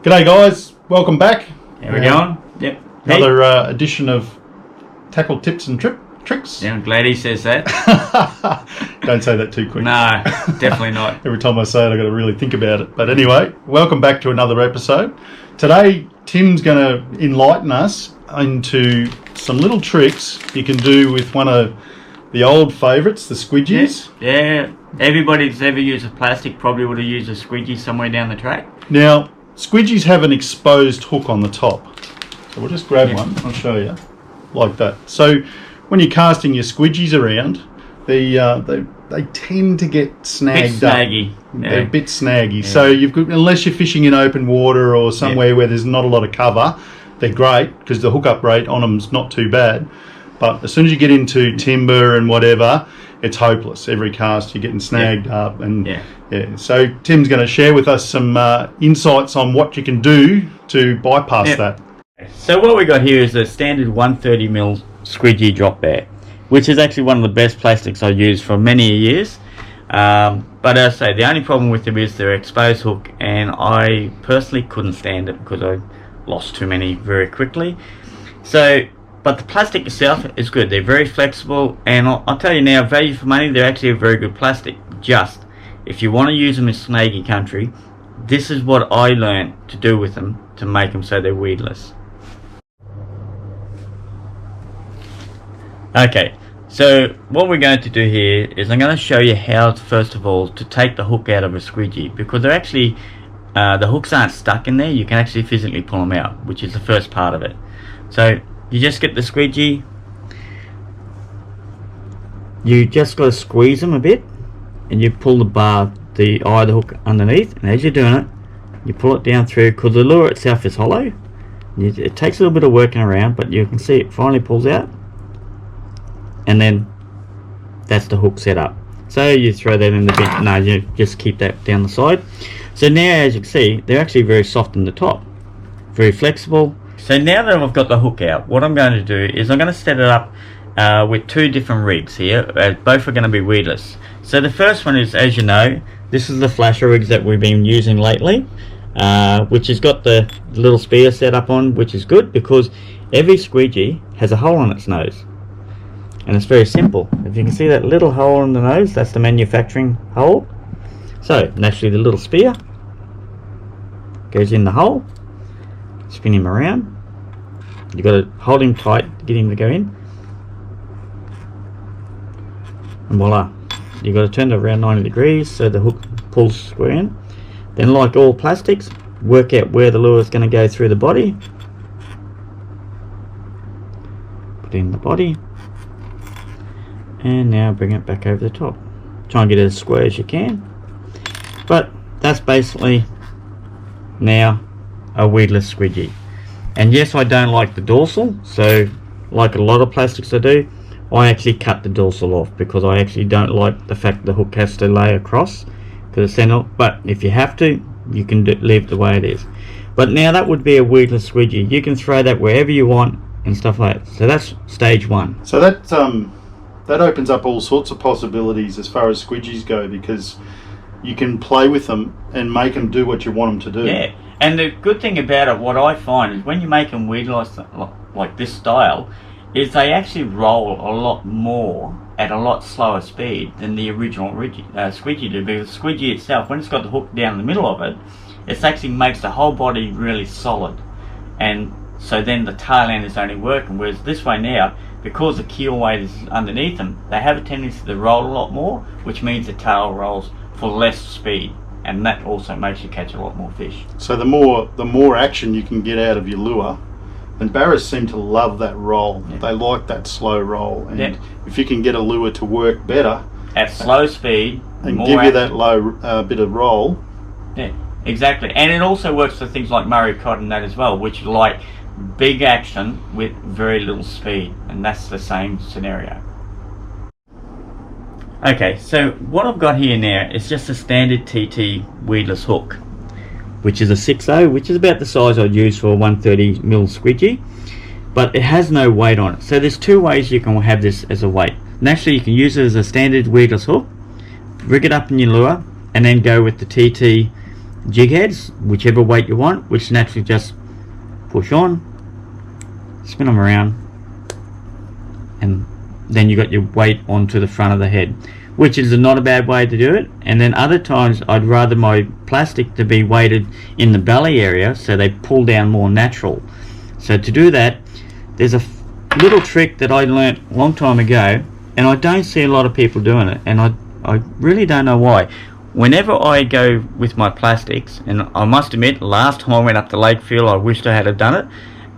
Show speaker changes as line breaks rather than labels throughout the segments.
G'day guys, welcome back.
How we going? Yep.
Another edition of Tackle Tips and Tricks.
Yeah, I'm glad he says that.
Don't say that too quick.
No, definitely not.
Every time I say it, I've got to really think about it. But anyway, welcome back to another episode. Today, Tim's going to enlighten us into some little tricks you can do with one of the old favourites, the Squidgies.
Yeah, everybody that's ever used a plastic probably would have used a squeegee somewhere down the track.
Now, Squidgies have an exposed hook on the top. So we'll just grab one, I'll show you, like that. So when you're casting your Squidgies around, they tend to get snagged up.
Snaggy. Yeah.
They're a bit snaggy. Yeah. So you've got, unless you're fishing in open water or somewhere where there's not a lot of cover, they're great because the hookup rate on them's not too bad. But as soon as you get into timber and whatever, it's hopeless. Every cast you're getting snagged up, and so Tim's going to share with us some insights on what you can do to bypass that.
So what we got here is a standard 130mm squeegee drop bear, which is actually one of the best plastics I've used for many years. But as I say, the only problem with them is their exposed hook, and I personally couldn't stand it because I lost too many very quickly. But the plastic itself is good. They're very flexible, and I'll tell you now, value for money, they're actually a very good plastic. Just, if you want to use them in snaggy country, this is what I learned to do with them to make them so they're weedless. Okay, so what we're going to do here is I'm going to show you how, first of all, to take the hook out of a squeegee, because they're actually, the hooks aren't stuck in there. You can actually physically pull them out, which is the first part of it. So you just get the squeegee, you just got to squeeze them a bit, and you pull the eye of the hook underneath, and as you're doing it, you pull it down through, because the lure itself is hollow. It takes a little bit of working around, but you can see it finally pulls out, and then that's the hook set up. So you throw that in the bin. No, you just keep that down the side. So now, as you can see, they're actually very soft in the top, very flexible. So now that I've got the hook out, what I'm going to do is I'm going to set it up with two different rigs here. Both are going to be weedless. So the first one is, as you know, this is the flasher rigs that we've been using lately, which has got the little spear set up on, which is good because every squeegee has a hole in its nose. And it's very simple. If you can see that little hole in the nose, that's the manufacturing hole. So naturally the little spear goes in the hole, spin him around. You've got to hold him tight to get him to go in, and voila, you've got to turn it around 90 degrees so the hook pulls square in. Then, like all plastics, work out where the lure is going to go through the body, put it in the body, and now bring it back over the top. Try and get it as square as you can. But that's basically now a weedless squeegee. And yes, I don't like the dorsal, so like a lot of plastics I do, I actually cut the dorsal off because I actually don't like the fact the hook has to lay across, because it's center. But if you have to, you can leave it the way it is. But now that would be a weedless squeegee. You can throw that wherever you want and stuff like that. So that's stage one.
So that opens up all sorts of possibilities as far as squeegees go, because you can play with them and make them do what you want them to do.
Yeah. And the good thing about it, what I find, is when you make them weedless like this style, is they actually roll a lot more at a lot slower speed than the original squeegee did. Because the squeegee itself, when it's got the hook down the middle of it, it actually makes the whole body really solid. And so then the tail end is only working. Whereas this way now, because the keel weight is underneath them, they have a tendency to roll a lot more, which means the tail rolls for less speed. And that also makes you catch a lot more fish.
So the more action you can get out of your lure, and barras seem to love that roll. Yeah. They like that slow roll, and if you can get a lure to work better
at slow speed
and give you that low bit of roll.
Yeah, exactly. And it also works for things like Murray cod and that as well, which like big action with very little speed, and that's the same scenario. Okay, so what I've got here now is just a standard TT weedless hook, which is a 6.0, which is about the size I'd use for a 130mm squeegee, but it has no weight on it. So there's two ways you can have this as a weight. Naturally, you can use it as a standard weedless hook, rig it up in your lure, and then go with the TT jig heads, whichever weight you want, which naturally just push on, spin them around, and then you got your weight onto the front of the head, which is not a bad way to do it. And then other times I'd rather my plastic to be weighted in the belly area so they pull down more natural. So to do that, there's a little trick that I learnt a long time ago, and I don't see a lot of people doing it, and I really don't know why. Whenever I go with my plastics, and I must admit, last time I went up to Lakefield I wished I had done it,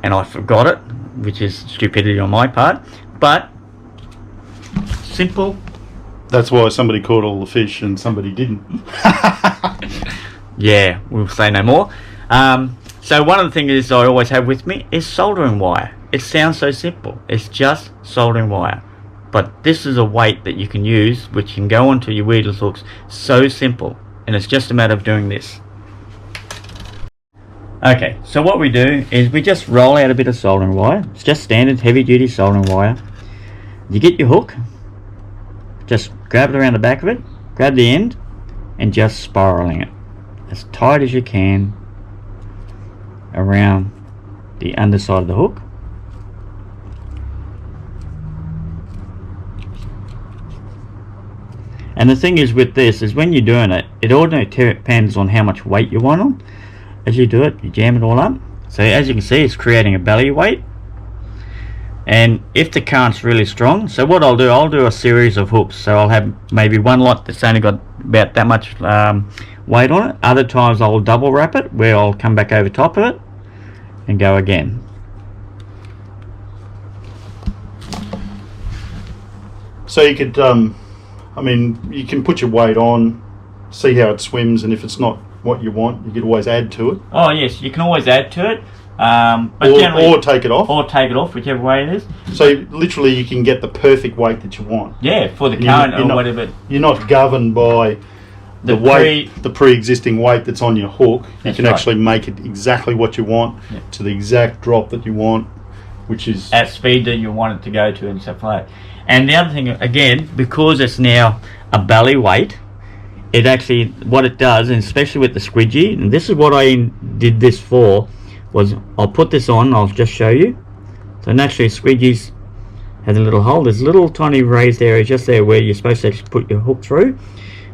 and I forgot it, which is stupidity on my part, but simple.
That's why somebody caught all the fish and somebody didn't.
Yeah, we'll say no more. So one of the things I always have with me is soldering wire. It sounds so simple. It's just soldering wire. But this is a weight that you can use, which can go onto your weedless hooks. So simple. And it's just a matter of doing this. Okay, so what we do is we just roll out a bit of soldering wire. It's just standard heavy duty soldering wire. You get your hook, just grab it around the back of it, grab the end, and just spiraling it as tight as you can around the underside of the hook. And the thing is with this is when you're doing it, it all depends on how much weight you want on. As you do it, you jam it all up. So as you can see, it's creating a belly weight. And if the current's really strong, so what I'll do a series of hooks. So I'll have maybe one lot that's only got about that much weight on it. Other times I'll double wrap it, where I'll come back over top of it and go again.
So you could, I mean, you can put your weight on, see how it swims, and if it's not what you want, you could always add to it.
Oh yes, you can always add to it. But
or take it off.
Or take it off, whichever way it is.
So literally you can get the perfect weight that you want.
Yeah, for the current or whatever.
You're not governed by the pre-existing weight that's on your hook. You can actually make it exactly what you want, to the exact drop that you want, which is
at speed that you want it to go to and stuff like that. And the other thing, again, because it's now a belly weight, it actually, what it does, and especially with the squidgy, and this is what I did this for, was I'll put this on, I'll just show you. So naturally squidgies has a little hole, there's a little tiny raised area just there where you're supposed to actually put your hook through.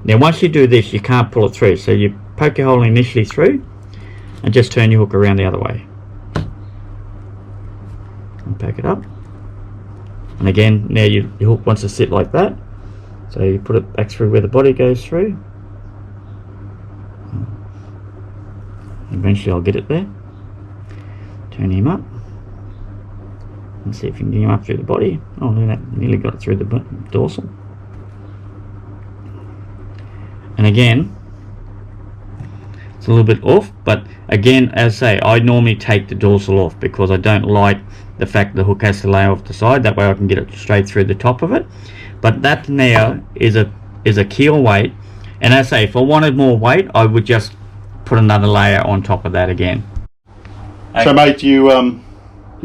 Now once you do this, you can't pull it through, so you poke your hole initially through and just turn your hook around the other way and poke it up. And again, now your hook wants to sit like that, so you put it back through where the body goes through. Eventually I'll get it there. Turn him up and see if you can get him up through the body. Oh, look at that, nearly got it through the dorsal. And again, it's a little bit off, but again, as I say, I normally take the dorsal off because I don't like the fact the hook has to lay off the side. That way I can get it straight through the top of it. But that now is a keel weight, and as I say, if I wanted more weight, I would just put another layer on top of that again.
So mate, you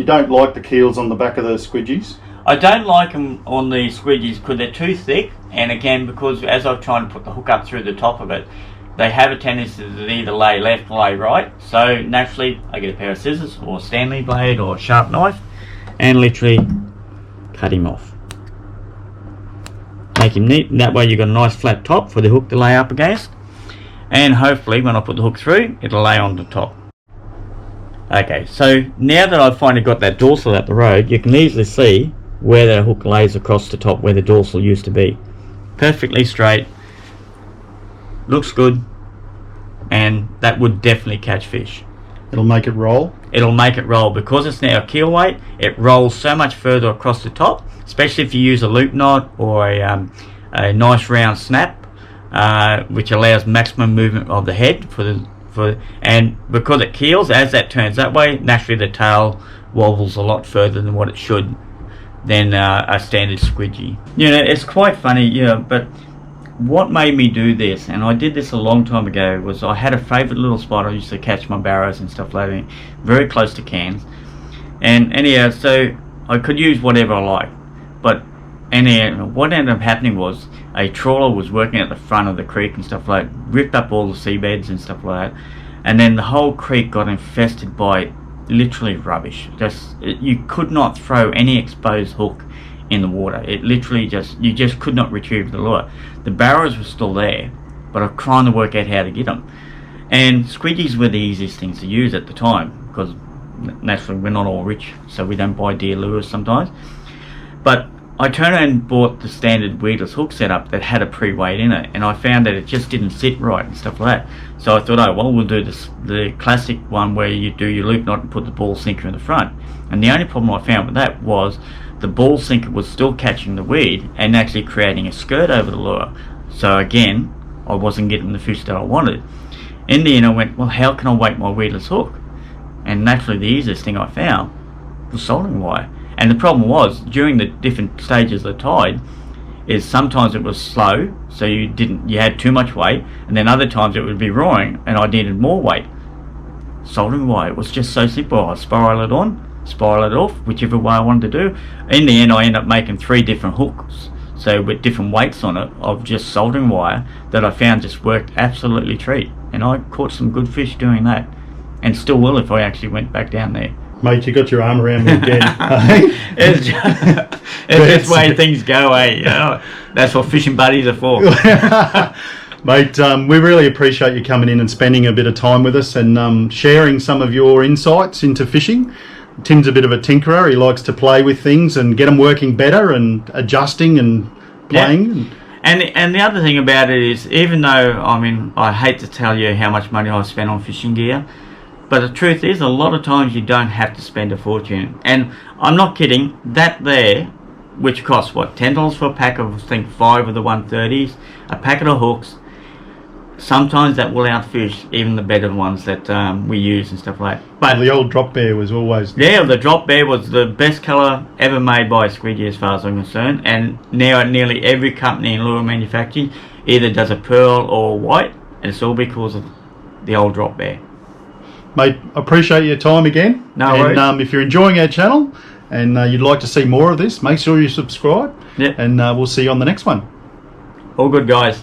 don't like the keels on the back of the squidgies?
I don't like them on the squidgies because they're too thick, and again, because as I'm trying to put the hook up through the top of it, they have a tendency to either lay left or lay right. So naturally I get a pair of scissors or a Stanley blade or a sharp knife and literally cut him off. Make him neat, and that way you've got a nice flat top for the hook to lay up against, and hopefully when I put the hook through, it'll lay on the top. Okay, so now that I've finally got that dorsal out the road, you can easily see where the hook lays across the top where the dorsal used to be. Perfectly straight, looks good, and that would definitely catch fish.
It'll make it roll?
It'll make it roll because it's now a keel weight. It rolls so much further across the top, especially if you use a loop knot or a nice round snap, which allows maximum movement of the head and because it keels, as that turns that way, naturally the tail wobbles a lot further than what it should than a standard squidgy. You know, it's quite funny, you know, but what made me do this, and I did this a long time ago, was I had a favourite little spot I used to catch my barrows and stuff like that, very close to cans. And anyhow, so I could use whatever I like, but And then what ended up happening was a trawler was working at the front of the creek and stuff like that, ripped up all the seabeds and stuff like that, and then the whole creek got infested by literally rubbish. You could not throw any exposed hook in the water. It literally you just could not retrieve the lure. The barrows were still there, but I'm trying to work out how to get them. And squidgies were the easiest things to use at the time, because naturally we're not all rich, so we don't buy dear lures sometimes. But I turned around and bought the standard weedless hook setup that had a pre-weight in it, and I found that it just didn't sit right and stuff like that. So I thought, oh well, we'll do the classic one where you do your loop knot and put the ball sinker in the front. And the only problem I found with that was the ball sinker was still catching the weed and actually creating a skirt over the lure. So again, I wasn't getting the fish that I wanted. In the end, I went, well, how can I weight my weedless hook? And naturally, the easiest thing I found was soldering wire. And the problem was, during the different stages of the tide, is sometimes it was slow, so you had too much weight, and then other times it would be roaring, and I needed more weight. Soldering wire, it was just so simple. I spiral it on, spiral it off, whichever way I wanted to do. In the end, I ended up making 3 different hooks, so with different weights on it, of just soldering wire, that I found just worked absolutely treat. And I caught some good fish doing that, and still will if I actually went back down there.
Mate, you got your arm around me again.
It's just the way things go, eh? You know, that's what fishing buddies are for.
Mate, we really appreciate you coming in and spending a bit of time with us and sharing some of your insights into fishing. Tim's a bit of a tinkerer. He likes to play with things and get them working better and adjusting and playing.
Yeah. And the other thing about it is, even though, I mean, I hate to tell you how much money I've spent on fishing gear, but the truth is, a lot of times you don't have to spend a fortune. And I'm not kidding, that there, which costs, what, $10 for a pack of, I think, 5 of the 130s, a packet of hooks, sometimes that will outfish even the better ones that we use and stuff like that. But
the old drop bear was always...
Yeah, the drop bear was the best colour ever made by a squeegee as far as I'm concerned. And now nearly every company in lure manufacturing either does a pearl or white, and it's all because of the old drop bear.
Mate, appreciate your time again.
No worries.
And if you're enjoying our channel and you'd like to see more of this, make sure you subscribe.
Yep.
And we'll see you on the next one.
All good, guys.